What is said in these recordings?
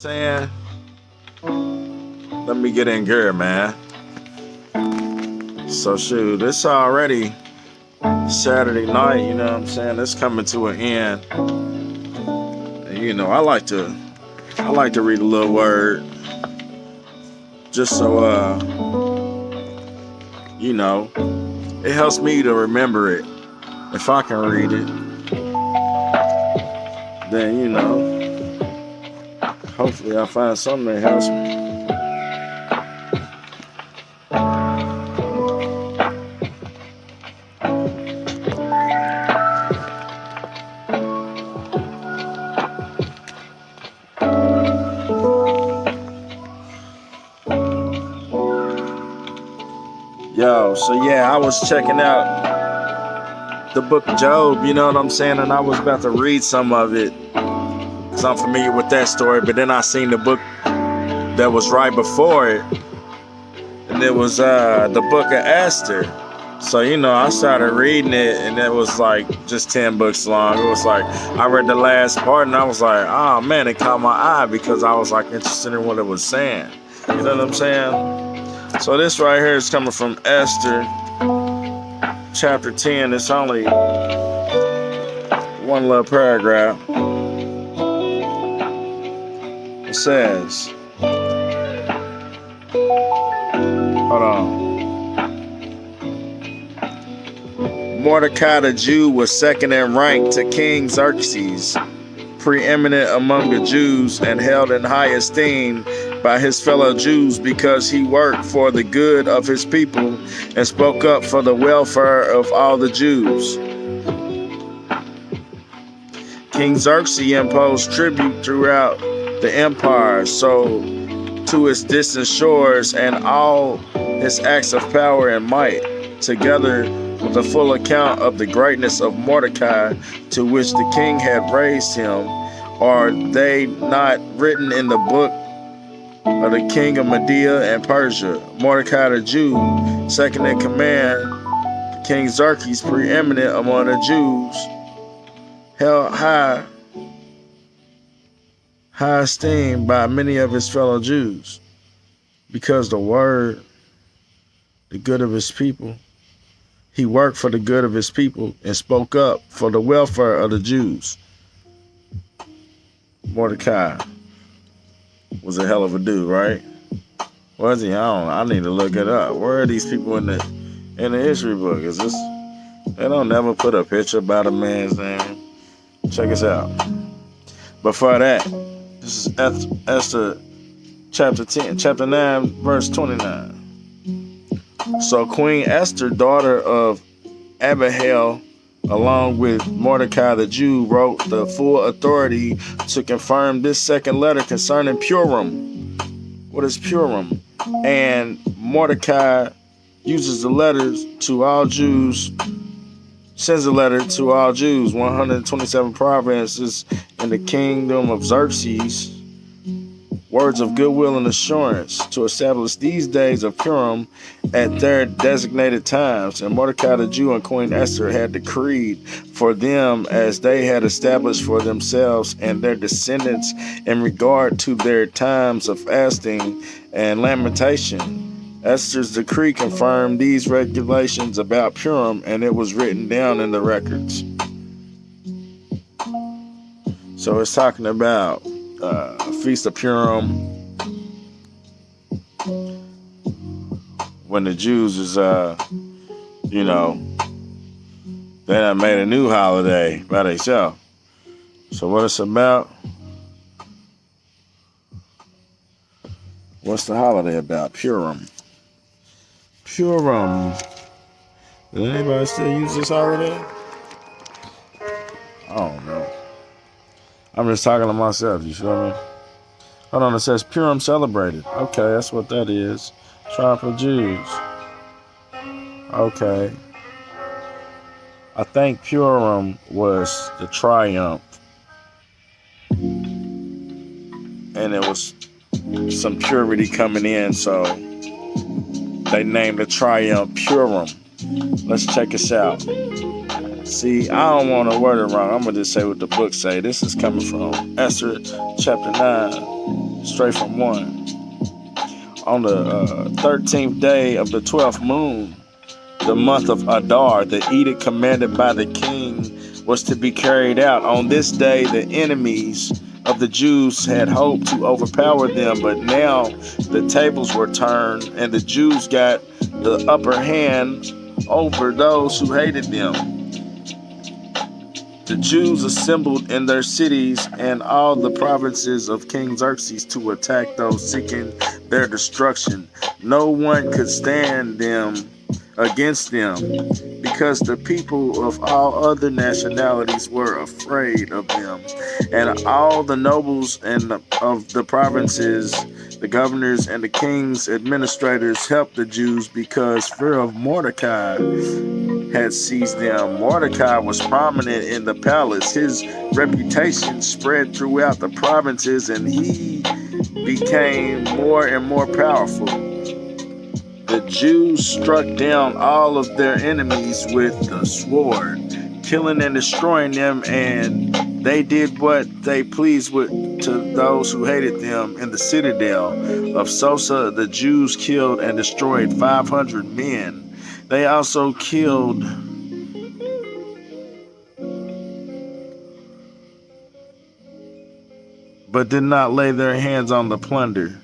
Saying, let me get in gear, man. So shoot, it's already Saturday night, you know what I'm saying? It's coming to an end. And, you know, I like to read a little word just so you know, it helps me to remember it. If I can read it, then you know, hopefully I find something that helps me. Yo, so yeah, I was checking out the book of Job, you know what I'm saying? And I was about to read some of it because I'm familiar with that story. But then I seen the book that was right before it, and it was the book of Esther. So, you know, I started reading it, and it was like just 10 books long. It was like, I read the last part, and I was like, oh man, it caught my eye because I was like interested in what it was saying. You know what I'm saying? So this right here is coming from Esther, chapter 10. It's only one little paragraph. It says, hold on. Mordecai the Jew was second in rank to King Xerxes, preeminent among the Jews and held in high esteem by his fellow Jews because he worked for the good of his people and spoke up for the welfare of all the Jews. King Xerxes imposed tribute throughout the empire, so to its distant shores, and all his acts of power and might, together with a full account of the greatness of Mordecai to which the king had raised him, are they not written in the book of the king of Media and Persia? Mordecai the Jew, second in command, King Xerxes, preeminent among the Jews, held high esteem by many of his fellow Jews, because the good of his people, he worked for the good of his people and spoke up for the welfare of the Jews. Mordecai was a hell of a dude, right? Was he? I need to look it up. Where are these people in the history book? Is this? They don't never put a picture about a man's name. Check us out. Before that, this is Esther chapter 10, chapter 9, verse 29. So Queen Esther, daughter of Abihail, along with Mordecai the Jew, wrote the full authority to confirm this second letter concerning Purim. What is Purim? And Mordecai uses the letters to all Jews, sends a letter to all Jews, 127 provinces in the kingdom of Xerxes, words of goodwill and assurance to establish these days of Purim at their designated times. And Mordecai the Jew and Queen Esther had decreed for them as they had established for themselves and their descendants in regard to their times of fasting and lamentation. Esther's decree confirmed these regulations about Purim, and it was written down in the records. So it's talking about Feast of Purim, when the Jews is, you know, they done made a new holiday by themselves. So what it's about? What's the holiday about? Purim. Purim. Does anybody still use this holiday? I don't know. I'm just talking to myself, you feel me? Hold on, it says Purim celebrated. Okay, that's what that is. Triumph of Jews. Okay. I think Purim was the triumph. And it was some purity coming in, so they named the triumph Purim. Let's check this out. See, I don't want to word it wrong. I'm going to just say what the book say. This is coming from Esther chapter 9. straight from 1. On the 13th day of the 12th moon, the month of Adar, the edict commanded by the king was to be carried out. On this day, the enemies of the Jews had hoped to overpower them, but now the tables were turned and the Jews got the upper hand over those who hated them. The Jews assembled in their cities and all the provinces of King Xerxes to attack those seeking their destruction. No one could stand against them, because the people of all other nationalities were afraid of them. And all the nobles of the provinces, the governors and the king's administrators helped the Jews because fear of Mordecai had seized them. Mordecai was prominent in the palace. His reputation spread throughout the provinces and he became more and more powerful. The Jews struck down all of their enemies with the sword, killing and destroying them, and they did what they pleased with to those who hated them. In the citadel of Susa, the Jews killed and destroyed 500 men. They also killed but did not lay their hands on the plunder.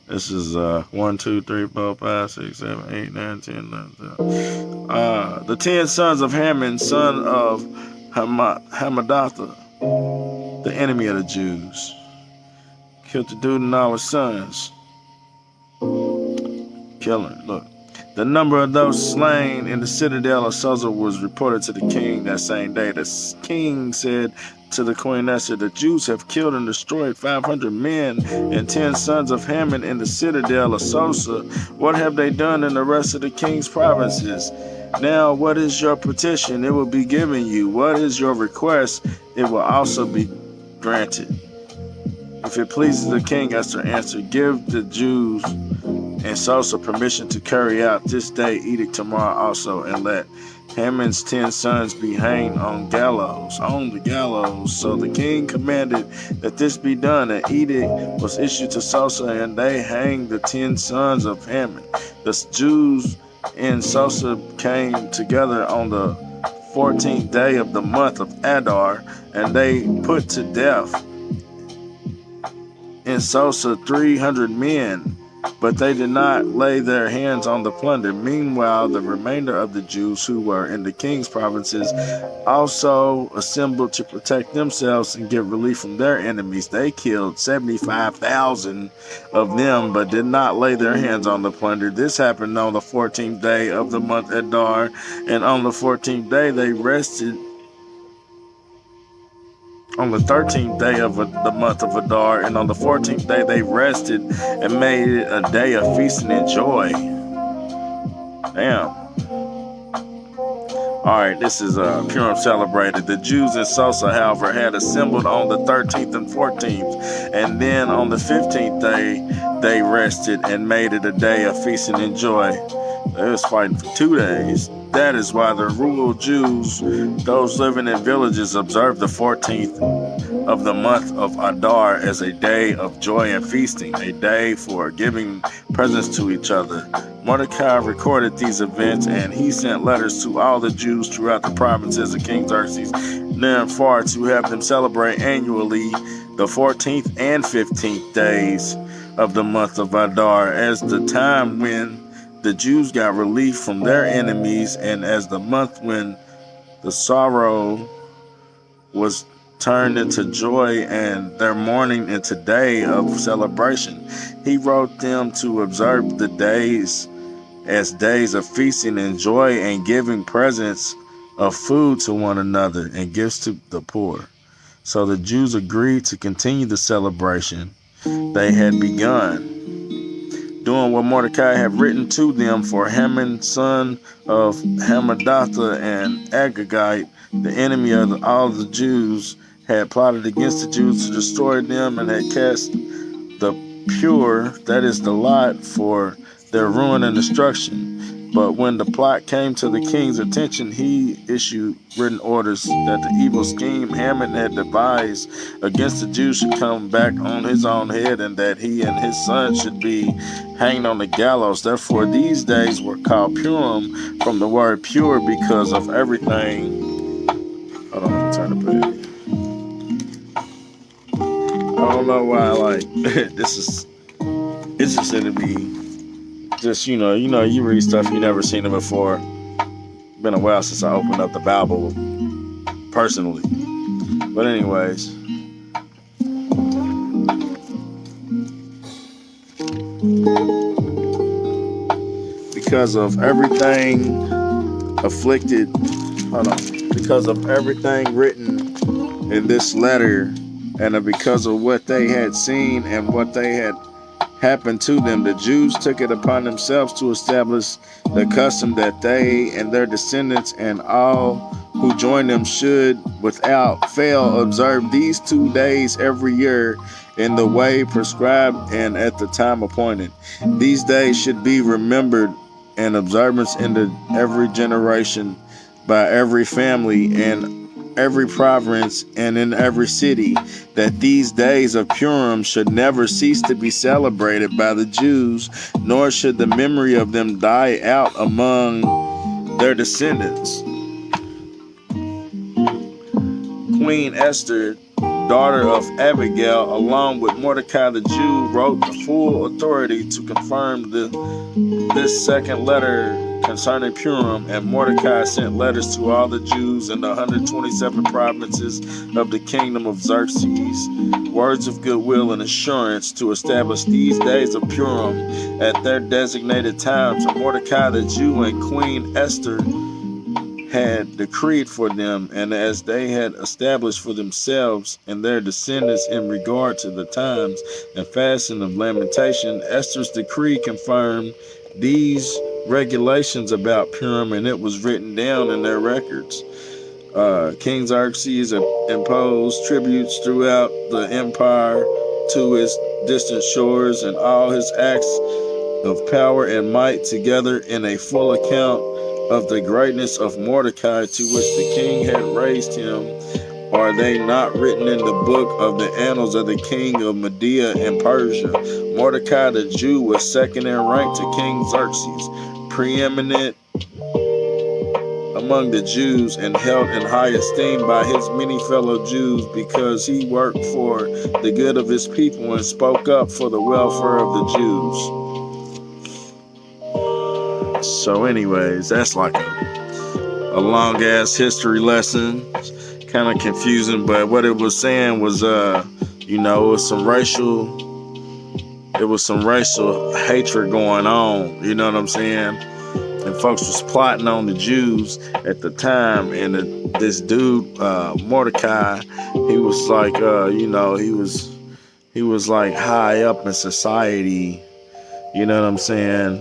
This is 1, 2, 3, 4, 5, 6, 7, 8, 9, 10, 11, 12. The 10 sons of Haman, son of Hammedatha, the enemy of the Jews, killed the dude and all his sons. Killing. Look. The number of those slain in the citadel of Susa was reported to the king that same day. The king said to the Queen Esther, the Jews have killed and destroyed 500 men and 10 sons of Haman in the citadel of Susa. What have they done in the rest of the king's provinces? Now, what is your petition? It will be given you. What is your request? It will also be granted. If it pleases the king, Esther answered, give the Jews and Susa permission to carry out this day edict tomorrow also, and let Haman's 10 sons be hanged on the gallows. So the king commanded that this be done. An edict was issued to Susa, and they hanged the 10 sons of Haman. The Jews in Susa came together on the 14th day of the month of Adar, and they put to death in Susa 300 men. But they did not lay their hands on the plunder. Meanwhile, the remainder of the Jews who were in the king's provinces also assembled to protect themselves and get relief from their enemies. They killed 75,000 of them, but did not lay their hands on the plunder. This happened on the 14th day of the month Adar, and on the 14th day they rested. On the 13th day of the month of Adar, and on the 14th day they rested and made it a day of feasting and joy. Damn. Alright, this is Purim celebrated. The Jews in Susa, however, had assembled on the 13th and 14th, and then on the 15th day they rested and made it a day of feasting and joy. They was fighting for 2 days. That is why the rural Jews, those living in villages, observe the 14th of the month of Adar as a day of joy and feasting, a day for giving presents to each other. Mordecai recorded these events, and he sent letters to all the Jews throughout the provinces of King Xerxes, therefore to have them celebrate annually the 14th and 15th days of the month of Adar as the time when the Jews got relief from their enemies, and as the month when the sorrow was turned into joy and their mourning into day of celebration. He wrote them to observe the days as days of feasting and joy and giving presents of food to one another and gifts to the poor. So the Jews agreed to continue the celebration they had begun, doing what Mordecai had written to them. For Haman, son of Hammedatha, and Agagite, the enemy of all the Jews, had plotted against the Jews to destroy them and had cast the pure, that is the lot, for their ruin and destruction. But when the plot came to the king's attention, he issued written orders that the evil scheme Haman had devised against the Jews should come back on his own head, and that he and his son should be hanged on the gallows. Therefore, these days were called Purim, from the word pure, because of everything. Hold on, let me turn the page. I don't know why, this is interesting to me. Just, you read stuff you never seen it before. Been a while since I opened up the Bible personally. But anyways, because of everything because of everything written in this letter, and because of what they had seen and what they had happened to them, the Jews took it upon themselves to establish the custom that they and their descendants and all who join them should without fail observe these 2 days every year in the way prescribed and at the time appointed. These days should be remembered and observance in every generation by every family and every province and in every city, that these days of Purim should never cease to be celebrated by the Jews, nor should the memory of them die out among their descendants. Queen Esther, daughter of Abigail, along with Mordecai the Jew, wrote the full authority to confirm this second letter concerning Purim, and Mordecai sent letters to all the Jews in the 127 provinces of the kingdom of Xerxes, words of goodwill and assurance to establish these days of Purim at their designated times. Mordecai the Jew and Queen Esther had decreed for them, and as they had established for themselves and their descendants in regard to the times and fasting of lamentation, Esther's decree confirmed these regulations about Purim, and it was written down in their records. King Xerxes imposed tributes throughout the empire to its distant shores, and all his acts of power and might together in a full account of the greatness of Mordecai to which the king had raised him. Are they not written in the book of the annals of the king of Media and Persia? Mordecai the Jew was second in rank to King Xerxes, preeminent among the Jews and held in high esteem by his many fellow Jews, because he worked for the good of his people and spoke up for the welfare of the Jews. So anyways, that's like a long ass history lesson. Kind of confusing, but what it was saying was it was some racial hatred going on, you know what I'm saying? And folks was plotting on the Jews at the time, and this dude Mordecai, he was like he was like high up in society, you know what I'm saying?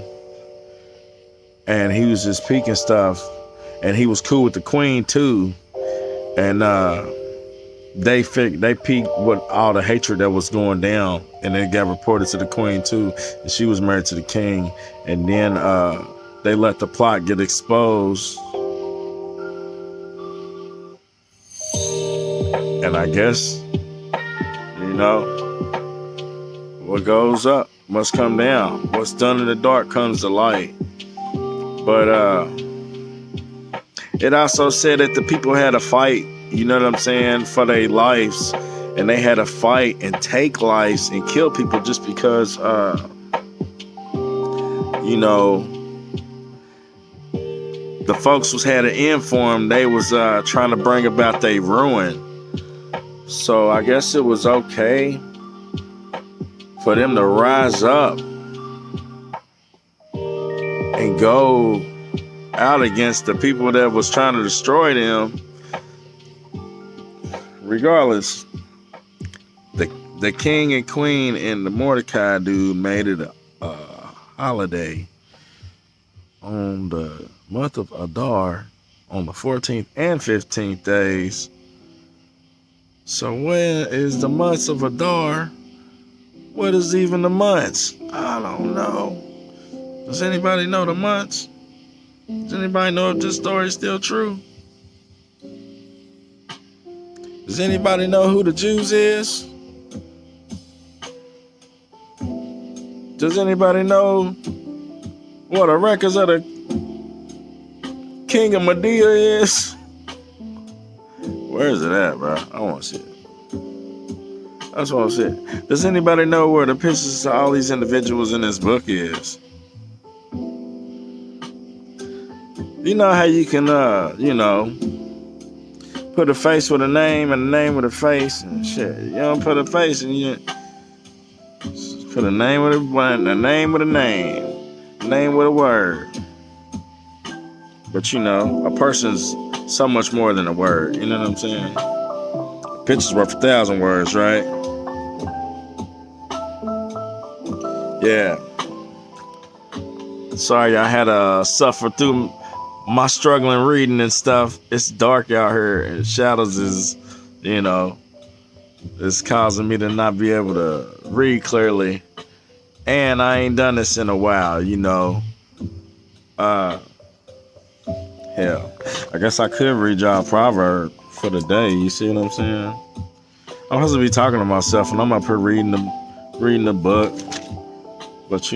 And he was just peeking stuff, and he was cool with the queen too. And they peeked what all the hatred that was going down, and it got reported to the queen too, and she was married to the king. And then they let the plot get exposed, and I guess what goes up must come down. What's done in the dark comes to light. But it also said that the people had to fight, you know what I'm saying, for their lives. And they had to fight and take lives and kill people just because, the folks had an end for them. They was trying to bring about their ruin. So I guess it was okay for them to rise up and go out against the people that was trying to destroy them. Regardless, the king and queen and the Mordecai dude made it a holiday on the month of Adar on the 14th and 15th days. So when is the months of Adar? What is even the months? I don't know. Does anybody know the months? Does anybody know if this story is still true? Does anybody know who the Jews is? Does anybody know what the records of the King of Medea is? Where is it at, bro? I want to see it. That's what I'm saying. Does anybody know where the pictures of all these individuals in this book is? You know how you can, put a face with a name and a name with a face and shit. You don't put a face and you put a name with a name with a name with a word. But a person's so much more than a word. You know what I'm saying? A picture's worth 1,000 words, right? Yeah. Sorry, I had to suffer through my struggling reading and stuff. It's dark out here, and shadows is, it's causing me to not be able to read clearly. And I ain't done this in a while, Hell, I guess I could read y'all a proverb for the day. You see what I'm saying? I'm supposed to be talking to myself, and I'm up here reading the book. But